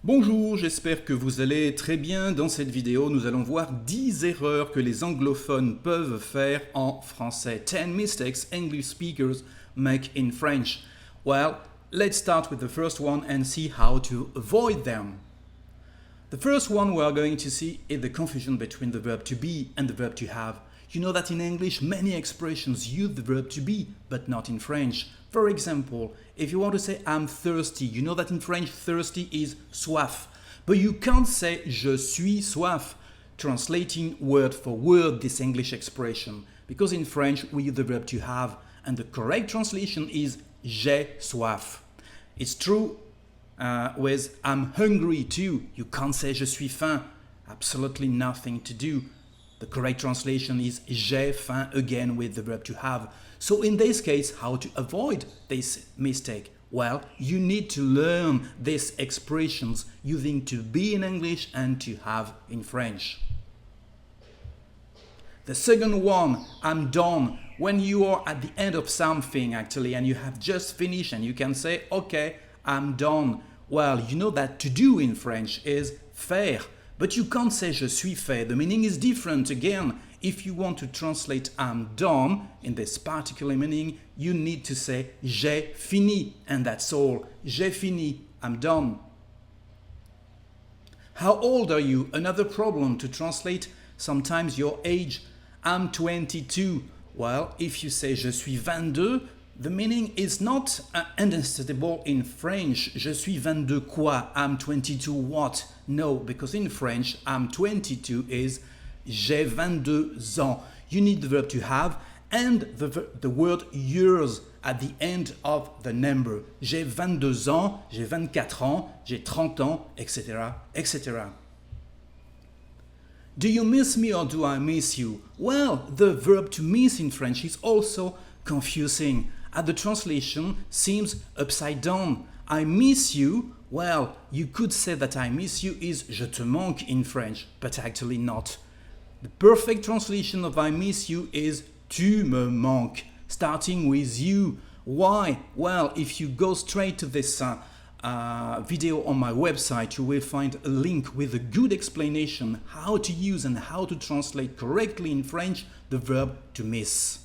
Bonjour, j'espère que vous allez très bien. Dans cette vidéo, nous allons voir 10 erreurs que les anglophones peuvent faire en français. 10 mistakes English speakers make in French. Well, let's start with the first one and see how to avoid them. The first one we are going to see is the confusion between the verb to be and the verb to have. You know that in English, many expressions use the verb to be, but not in French. For example, if you want to say I'm thirsty, you know that in French, thirsty is soif. But you can't say je suis soif, translating word for word this English expression, because in French we use the verb to have, and the correct translation is j'ai soif. It's true with I'm hungry too. You can't say je suis faim. Absolutely nothing to do. The correct translation is j'ai faim, again with the verb to have. So in this case, how to avoid this mistake? Well, you need to learn these expressions using to be in English and to have in French. The second one, I'm done. When you are at the end of something actually and you have just finished and you can say, okay, I'm done. Well, you know that to do in French is faire. But you can't say je suis fait. The meaning is different. Again, if you want to translate I'm done in this particular meaning, you need to say j'ai fini, and that's all. J'ai fini, I'm done. How old are you? Another problem to translate sometimes your age. I'm 22. Well, if you say je suis 22, the meaning is not understandable in French. Je suis 22 quoi? I'm 22 what? No, because in French, I'm 22 is j'ai 22 ans. You need the verb to have and the word years at the end of the number. J'ai 22 ans, j'ai 24 ans, j'ai 30 ans, etc., etc. Do you miss me or do I miss you? Well, the verb to miss in French is also confusing. The translation seems upside down. I miss you. Well, you could say that I miss you is je te manque in French, but actually not. The perfect translation of I miss you is tu me manques, starting with you. Why? Well, if you go straight to this video on my website, you will find a link with a good explanation how to use and how to translate correctly in French the verb to miss.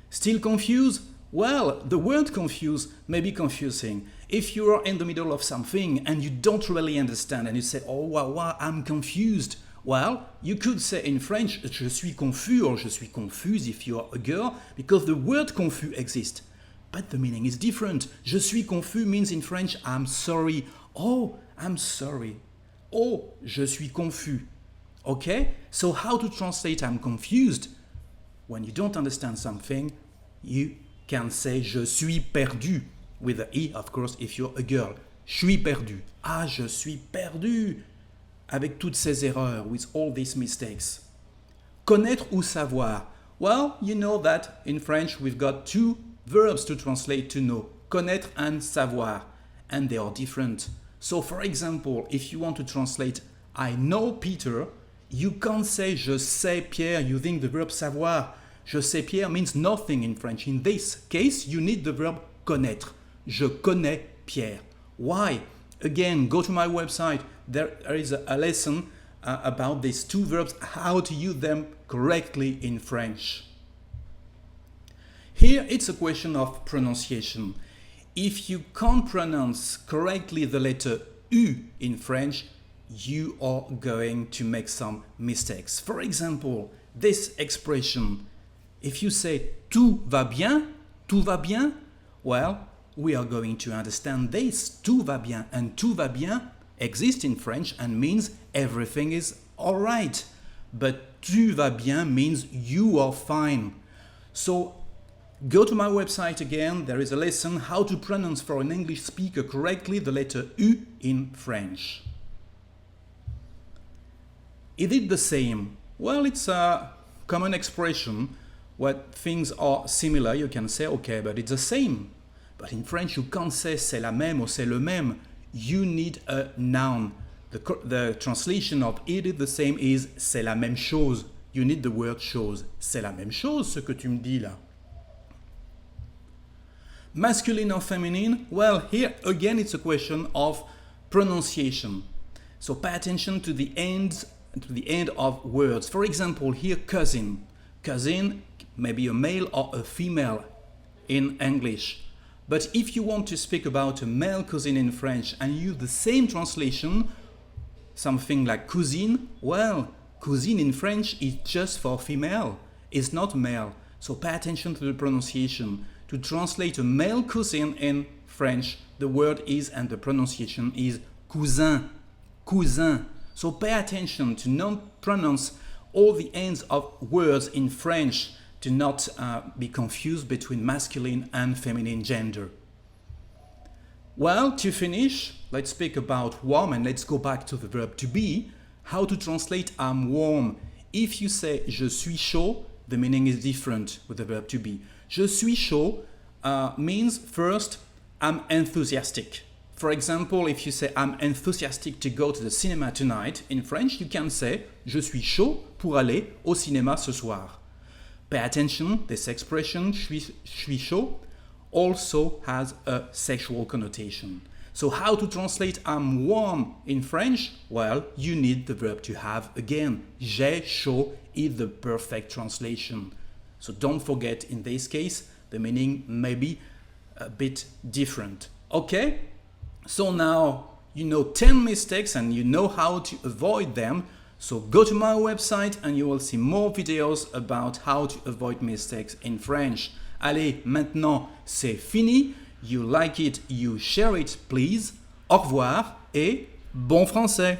Still confused? Well, the word confuse may be confusing. If you are in the middle of something and you don't really understand and you say, oh, wow, I'm confused. Well, you could say in French, je suis confus or je suis confuse if you are a girl, because the word confus exists. But the meaning is different. Je suis confus means in French, I'm sorry. Oh, I'm sorry. Oh, je suis confus. Okay? So how to translate I'm confused? When you don't understand something, you can say je suis perdu with the E, of course, if you're a girl. Je suis perdu. Ah, je suis perdu. Avec toutes ces erreurs, with all these mistakes. Connaître ou savoir? Well, you know that in French we've got two verbs to translate to know. Connaître and savoir. And they are different. So for example, if you want to translate I know Peter, you can't say je sais Pierre using the verb savoir. Je sais Pierre means nothing in French. In this case, you need the verb connaître. Je connais Pierre. Why? Again, go to my website. There is a lesson about these two verbs, how to use them correctly in French. Here, it's a question of pronunciation. If you can't pronounce correctly the letter U in French, you are going to make some mistakes. For example, this expression, if you say tout va bien, well, we are going to understand this. Tout va bien, and tout va bien exists in French and means everything is all right. But tu vas bien means you are fine. So go to my website again. There is a lesson how to pronounce for an English speaker correctly the letter U in French. Is it the same? Well, it's a common expression. When things are similar, you can say, okay, but it's the same. But in French, you can't say c'est la même or c'est le même. You need a noun. The translation of it is the same is c'est la même chose. You need the word chose. C'est la même chose, ce que tu me dis là. Masculine or feminine? Well, here again, it's a question of pronunciation. So pay attention to the end of words. For example, here cousin. Cousin may be a male or a female in English. But if you want to speak about a male cousin in French and use the same translation, something like cousine, well, cousine in French is just for female, it's not male. So pay attention to the pronunciation. To translate a male cousin in French, the word is and the pronunciation is cousin, cousin. So pay attention to not pronounce all the ends of words in French, to not be confused between masculine and feminine gender. Well, to finish, let's speak about warm and let's go back to the verb to be. How to translate I'm warm. If you say je suis chaud, the meaning is different with the verb to be. Je suis chaud means first I'm enthusiastic. For example, if you say I'm enthusiastic to go to the cinema tonight, in French you can say je suis chaud pour aller au cinéma ce soir. Pay attention, this expression, je suis chaud, also has a sexual connotation. So how to translate I'm warm in French? Well, you need the verb to have again. J'ai chaud is the perfect translation. So don't forget, in this case, the meaning may be a bit different. Okay? So now you know 10 mistakes and you know how to avoid them. So go to my website and you will see more videos about how to avoid mistakes in French. Allez, maintenant c'est fini. You like it, you share it, please. Au revoir et bon français.